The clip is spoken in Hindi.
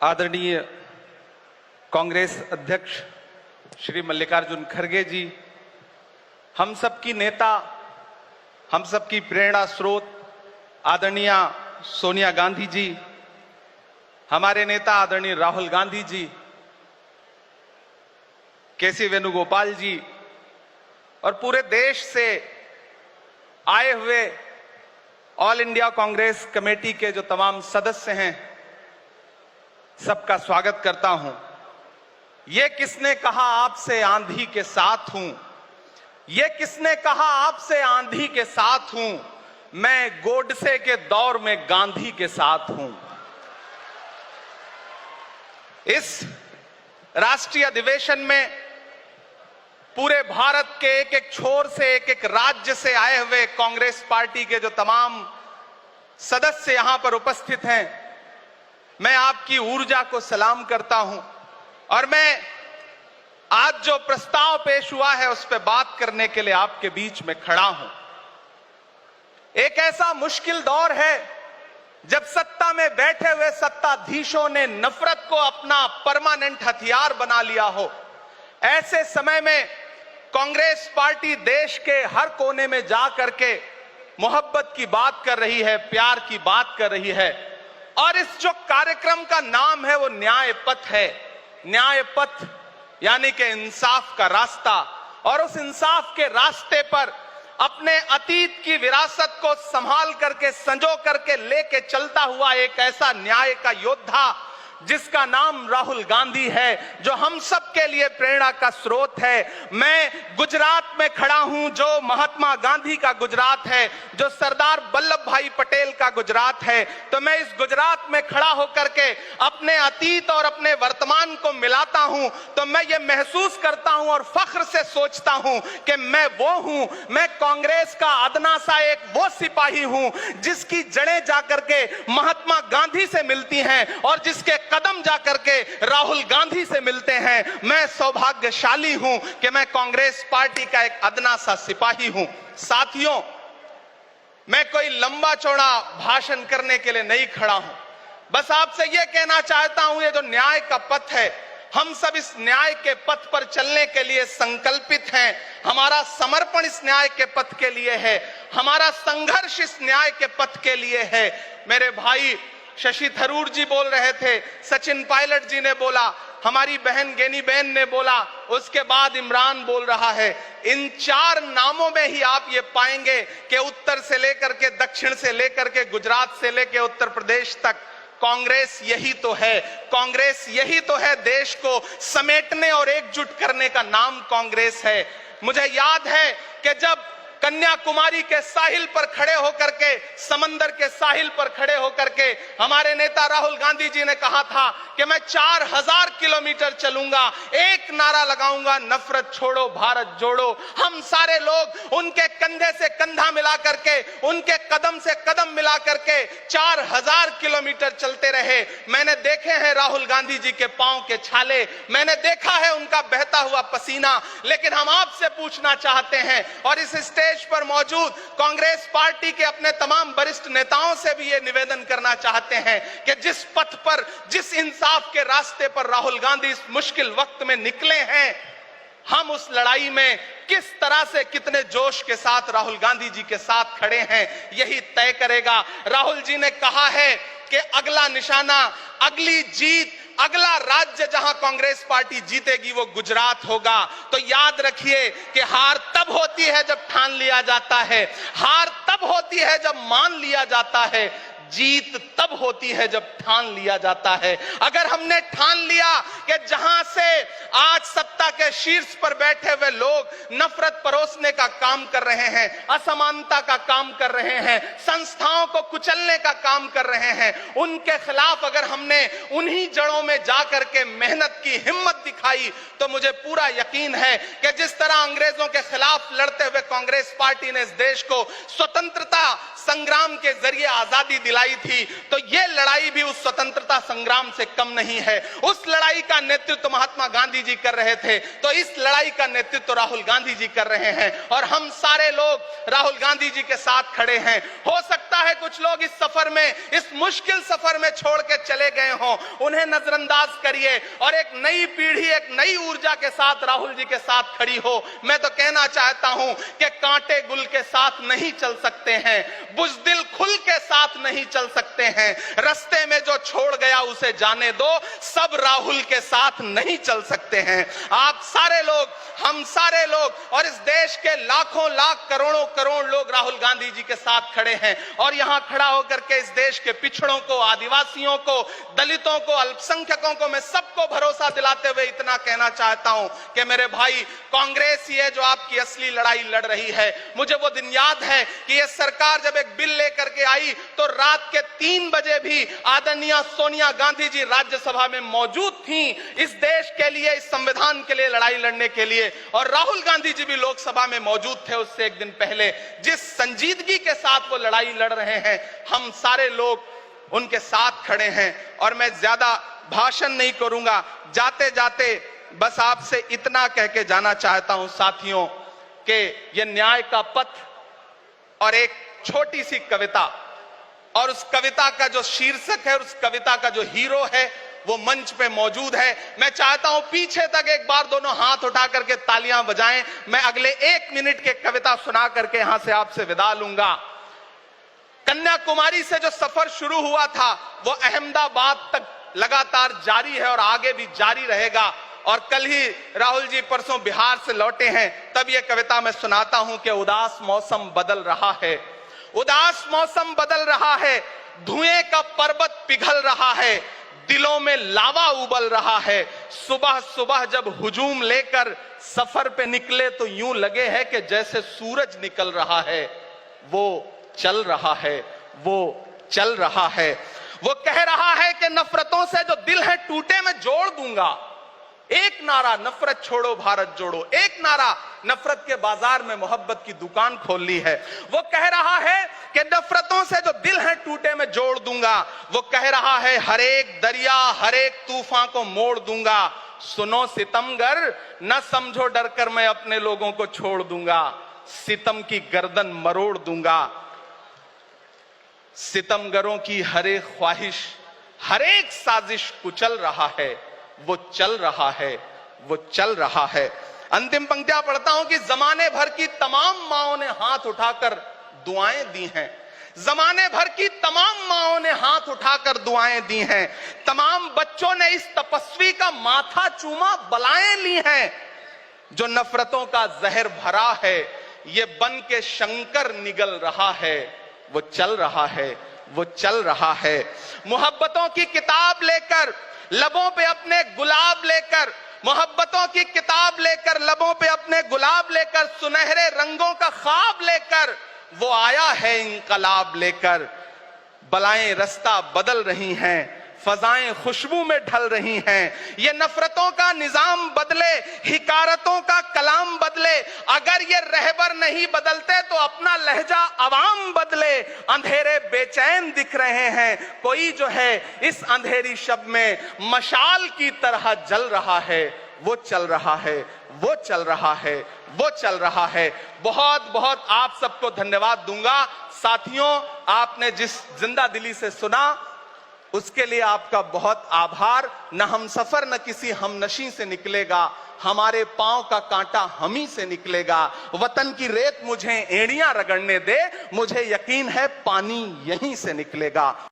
आदरणीय कांग्रेस अध्यक्ष श्री मल्लिकार्जुन खड़गे जी, हम सबकी नेता, हम सबकी प्रेरणा स्रोत आदरणीय सोनिया गांधी जी, हमारे नेता आदरणीय राहुल गांधी जी, केसी वेणुगोपाल जी और पूरे देश से आए हुए ऑल इंडिया कांग्रेस कमेटी के जो तमाम सदस्य हैं, सबका स्वागत करता हूं। ये किसने कहा आपसे आंधी के साथ हूं, ये किसने कहा आपसे आंधी के साथ हूं, मैं गोडसे के दौर में गांधी के साथ हूं। इस राष्ट्रीय अधिवेशन में पूरे भारत के एक एक छोर से, एक एक राज्य से आए हुए कांग्रेस पार्टी के जो तमाम सदस्य यहां पर उपस्थित हैं, मैं आपकी ऊर्जा को सलाम करता हूं और मैं आज जो प्रस्ताव पेश हुआ है उस पर बात करने के लिए आपके बीच में खड़ा हूं। एक ऐसा मुश्किल दौर है जब सत्ता में बैठे हुए सत्ताधीशों ने नफरत को अपना परमानेंट हथियार बना लिया हो। ऐसे समय में कांग्रेस पार्टी देश के हर कोने में जा करके मोहब्बत की बात कर रही है, प्यार की बात कर रही है और इस जो कार्यक्रम का नाम है वो न्याय पथ है। न्याय पथ यानी कि इंसाफ का रास्ता, और उस इंसाफ के रास्ते पर अपने अतीत की विरासत को संभाल करके, संजो करके लेके चलता हुआ एक ऐसा न्याय का योद्धा जिसका नाम राहुल गांधी है, जो हम सब के लिए प्रेरणा का स्रोत है। मैं गुजरात में खड़ा हूं, जो महात्मा गांधी का गुजरात है, जो सरदार वल्लभ भाई पटेल का गुजरात है। तो मैं इस गुजरात में खड़ा होकर के अपने अतीत और अपने वर्तमान को मिलाता हूं तो मैं ये महसूस करता हूं और फख्र से सोचता हूं कि मैं वो हूं, मैं कांग्रेस का अदना सा एक वो सिपाही हूं जिसकी जड़ें जाकर के महात्मा गांधी से मिलती हैं और जिसके कदम जाकर के राहुल गांधी से मिलते हैं। मैं सौभाग्यशाली हूं कि मैं कांग्रेस पार्टी का एक अदना सा सिपाही हूं। साथियों, मैं कोई लंबा चौड़ा भाषण करने के लिए नहीं खड़ा हूं, बस आपसे यह कहना चाहता हूं, ये जो न्याय का पथ है, हम सब इस न्याय के पथ पर चलने के लिए संकल्पित हैं। हमारा समर्पण इस न्याय के पथ के लिए है, हमारा संघर्ष इस न्याय के पथ के लिए है। मेरे भाई शशि थरूर जी बोल रहे थे, सचिन पायलट जी ने बोला, हमारी बहन गेनी बहन ने बोला, उसके बाद इमरान बोल रहा है। इन चार नामों में ही आप ये पाएंगे कि उत्तर से लेकर के, दक्षिण से लेकर के, गुजरात से लेकर उत्तर प्रदेश तक कांग्रेस यही तो है। कांग्रेस यही तो है, देश को समेटने और एकजुट करने का नाम कांग्रेस है। मुझे याद है कि जब कन्याकुमारी के साहिल पर खड़े होकर के, समंदर के साहिल पर खड़े होकर के हमारे नेता राहुल गांधी जी ने कहा था कि मैं 4000 किलोमीटर चलूंगा, एक नारा लगाऊंगा, नफरत छोड़ो भारत जोड़ो। हम सारे लोग उनके कंधे से कंधा मिला करके, उनके कदम से कदम मिला करके 4000 किलोमीटर चलते रहे। मैंने देखे हैं राहुल गांधी जी के पांव के छाले, मैंने देखा है उनका बहता हुआ पसीना। लेकिन हम आपसे पूछना चाहते हैं और इस स्टेज पर मौजूद कांग्रेस पार्टी के अपने तमाम वरिष्ठ नेताओं से भी ये निवेदन करना चाहते हैं कि जिस पथ पर, जिस इंसाफ के रास्ते पर राहुल गांधी इस मुश्किल वक्त में निकले हैं, हम उस लड़ाई में किस तरह से, कितने जोश के साथ राहुल गांधी जी के साथ खड़े हैं, यही तय करेगा। राहुल जी ने कहा है कि अगला निशाना, अगली जीत, अगला राज्य जहां कांग्रेस पार्टी जीतेगी वो गुजरात होगा। तो याद रखिए कि हार तब होती है जब ठान लिया जाता है, हार तब होती है जब मान लिया जाता है, जीत तब होती है जब ठान लिया जाता है। अगर हमने ठान लिया कि जहां से आज सत्ता के शीर्ष पर बैठे हुए लोग नफरत परोसने का काम कर रहे हैं, असमानता का काम कर रहे हैं, संस्थाओं को कुचलने का काम कर रहे हैं, उनके खिलाफ अगर हमने उन्हीं जड़ों में जाकर के मेहनत की, हिम्मत दिखाई, तो मुझे पूरा यकीन है कि जिस तरह अंग्रेजों के खिलाफ लड़ते हुए कांग्रेस पार्टी ने इस देश को स्वतंत्रता संग्राम के जरिए आजादी दिलाई थी, तो ये लड़ाई भी उस स्वतंत्रता संग्राम से कम नहीं है। उस लड़ाई का नेतृत्व महात्मा गांधी जी कर रहे थे, तो इस लड़ाई का नेतृत्व राहुल गांधी जी कर रहे हैं और हम सारे लोग राहुल गांधी जी के साथ खड़े हैं। हो सकता है कुछ लोग इस सफर में, इस मुश्किल सफर में छोड़ के चले गए हों, उन्हें नजरअंदाज करिए और एक नई पीढ़ी, एक नई ऊर्जा के साथ राहुल जी के साथ खड़ी हो। मैं तो कहना चाहता हूं कि कांटे गुल के साथ नहीं चल सकते हैं, बुज़दिल खुल के साथ नहीं चल सकते हैं। रास्ते में जो छोड़ गया उसे जाने दो, सब राहुल के साथ नहीं चल सकते हैं। आप सारे लोग, हम सारे लोग और इस देश के लाखों लाख करोड़ों करोड़ लोग राहुल गांधी जी के साथ खड़े हैं और यहां खड़ा होकर के इस देश के पिछड़ों को, आदिवासियों को, दलितों को, अल्पसंख्यकों को मैं सबको भरोसा दिलाते हुए इतना कहना चाहता हूं कि मेरे भाई, कांग्रेस ही है जो आपकी असली लड़ाई लड़ रही है। मुझे वो दिन याद है कि ये सरकार जब एक बिल लेकर के आई तो रात के 3 बजे भी आदरणीय सोनिया गांधी जी राज्यसभा में मौजूद थी इस देश के लिए, इस संविधान के लिए लड़ाई लड़ने के लिए, और राहुल गांधी जी भी लोकसभा में मौजूद थे उससे एक दिन पहले। जिस संजीदगी के साथ वो लड़ाई लड़ रहे हैं, हम सारे लोग उनके साथ खड़े हैं। और मैं ज्यादा भाषण नहीं करूंगा, जाते जाते बस आपसे इतना कह के जाना चाहता हूं साथियों कि यह न्याय का पथ और एक छोटी सी कविता, और उस कविता का जो शीर्षक है, उस कविता का जो हीरो है वो मंच पे मौजूद है। मैं चाहता हूं पीछे तक एक बार दोनों हाथ उठा करके तालियां बजाएं। मैं अगले 1 मिनट के कविता सुना करके यहां से आपसे विदा लूंगा। कन्याकुमारी से जो सफर शुरू हुआ था वो अहमदाबाद तक लगातार जारी है और आगे भी जारी रहेगा। और कल ही राहुल जी परसों बिहार से लौटे हैं, तब ये कविता मैं सुनाता हूं कि उदास मौसम बदल रहा है, उदास मौसम बदल रहा है, धुएं का पर्वत पिघल रहा है, दिलों में लावा उबल रहा है। सुबह सुबह जब हुजूम लेकर सफर पे निकले तो यूं लगे है कि जैसे सूरज निकल रहा है। वो चल रहा है, वो चल रहा है। वो कह रहा है कि नफरतों से जो दिल है टूटे मैं जोड़ दूंगा। एक नारा नफरत छोड़ो भारत जोड़ो, एक नारा नफरत के बाजार में मोहब्बत की दुकान खोल ली है। वो कह रहा है कि नफरतों से जो दिल है टूटे मैं जोड़ दूंगा। वो कह रहा है हर एक दरिया, हर एक तूफान को मोड़ दूंगा। सुनो सितमगर, न समझो डर कर मैं अपने लोगों को छोड़ दूंगा। सितम की गर्दन मरोड़ दूंगा। सितमगरों की हर एक ख्वाहिश, हर एक साजिश कुचल रहा है। वो चल रहा है, वो चल रहा है। अंतिम पंक्तियां पढ़ता हूं कि जमाने भर की तमाम माओं ने हाथ उठाकर दुआएं दी हैं। जमाने भर की तमाम माओं ने हाथ उठाकर दुआएं दी हैं। तमाम बच्चों ने इस तपस्वी का माथा चूमा, बलाएं ली हैं। जो नफरतों का जहर भरा है, ये बन के शंकर निगल रहा है। वो चल रहा है, वो चल रहा है। मोहब्बतों की किताब लेकर, लबों पे अपने गुलाब लेकर, मोहब्बतों की किताब लेकर, लबों पे अपने गुलाब लेकर, सुनहरे रंगों का ख्वाब लेकर वो आया है इंकलाब लेकर। बलाएं रास्ता बदल रही हैं, फजाएं खुशबू में ढल रही हैं। ये नफरतों का निजाम बदले, हिकारतों का कलाम बदले। अगर ये रहबर नहीं बदलते तो अपना लहजा अवाम बदले। अंधेरे बेचैन दिख रहे हैं, कोई जो है इस अंधेरी शब में मशाल की तरह जल रहा है। वो चल रहा है, वो चल रहा है, वो चल रहा है। बहुत बहुत आप सबको धन्यवाद दूंगा। साथियों, आपने जिस जिंदा दिली से सुना उसके लिए आपका बहुत आभार। न हम सफर न किसी हमनशी से निकलेगा, हमारे पांव का कांटा हम ही से निकलेगा। वतन की रेत मुझे एड़ियां रगड़ने दे, मुझे यकीन है पानी यहीं से निकलेगा।